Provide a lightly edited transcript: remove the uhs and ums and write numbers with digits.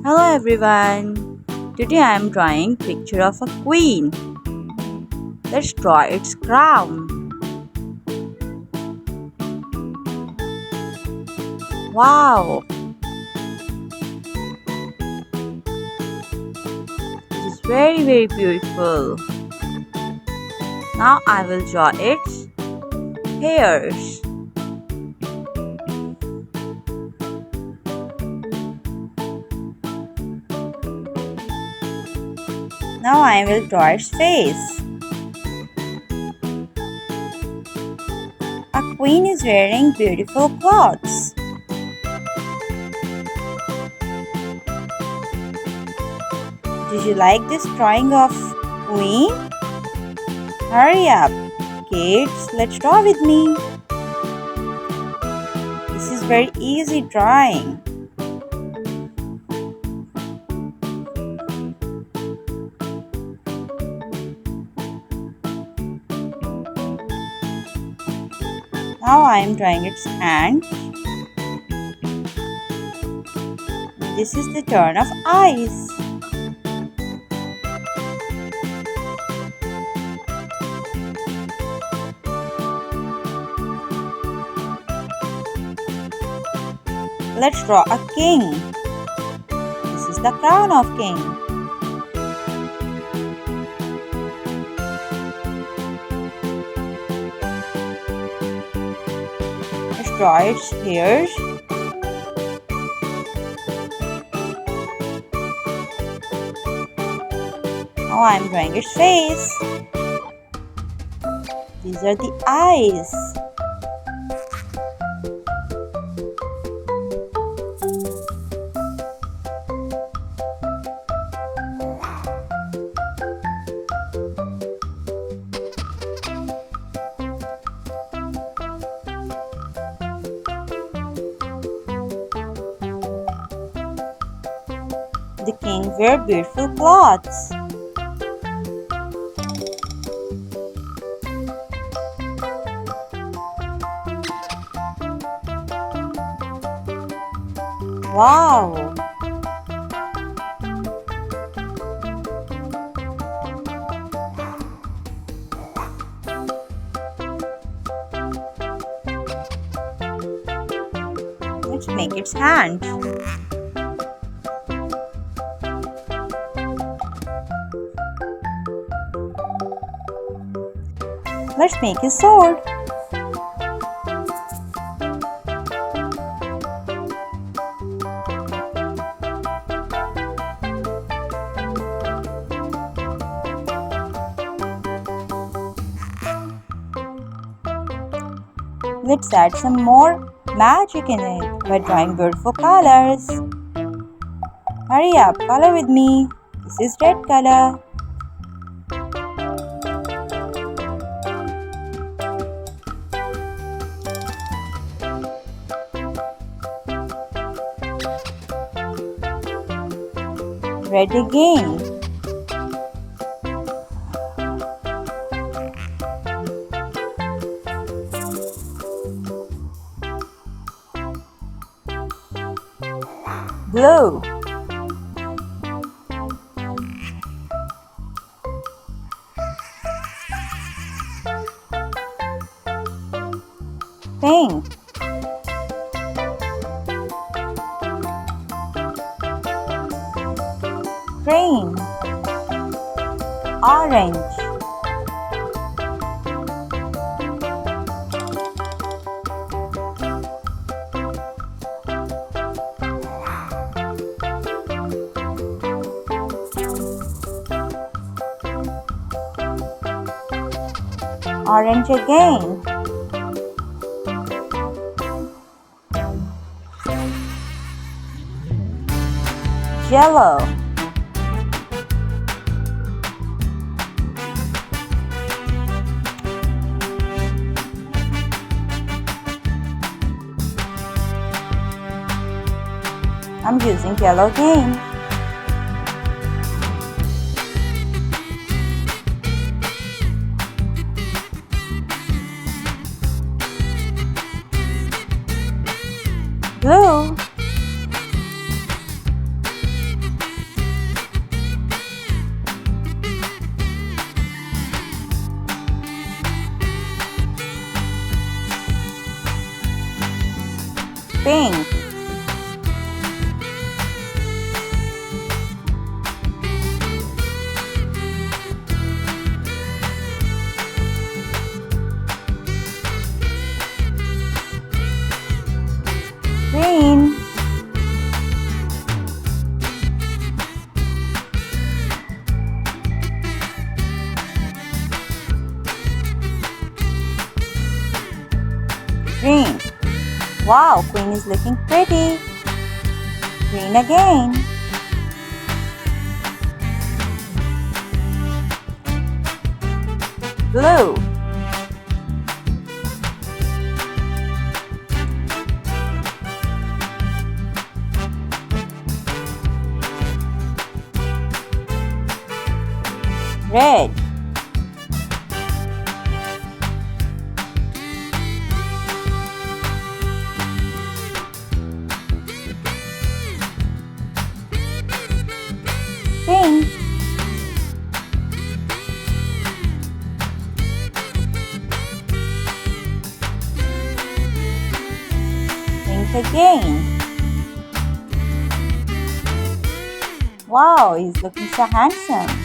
Hello everyone. Today I am drawing picture of a queen. Let's draw its crown. Wow! It is very beautiful. Now I will draw its hairs. Now I will draw its face. A queen is wearing beautiful clothes. Did you like this drawing of queen? Hurry up, kids, let's draw with me. This is very easy drawing. Now I am drawing its hand. This is the turn of eyes. Let's draw a king. This is the crown of king. Let's draw its ears. Now I am drawing its face. These are the eyes. The king wear beautiful clothes. Wow! Let's make its hand. Let's make his sword. Let's add some more magic in it by drawing beautiful colors. Hurry up, color with me. This is red color. Red again. Blue. Pink. Green. Orange. Orange again. Yellow. I'm using yellow again. Blue. Pink. Green. Green. Wow, Queen is looking pretty. Green again. Blue. Red. Pink. Pink again. Wow, he's looking so handsome.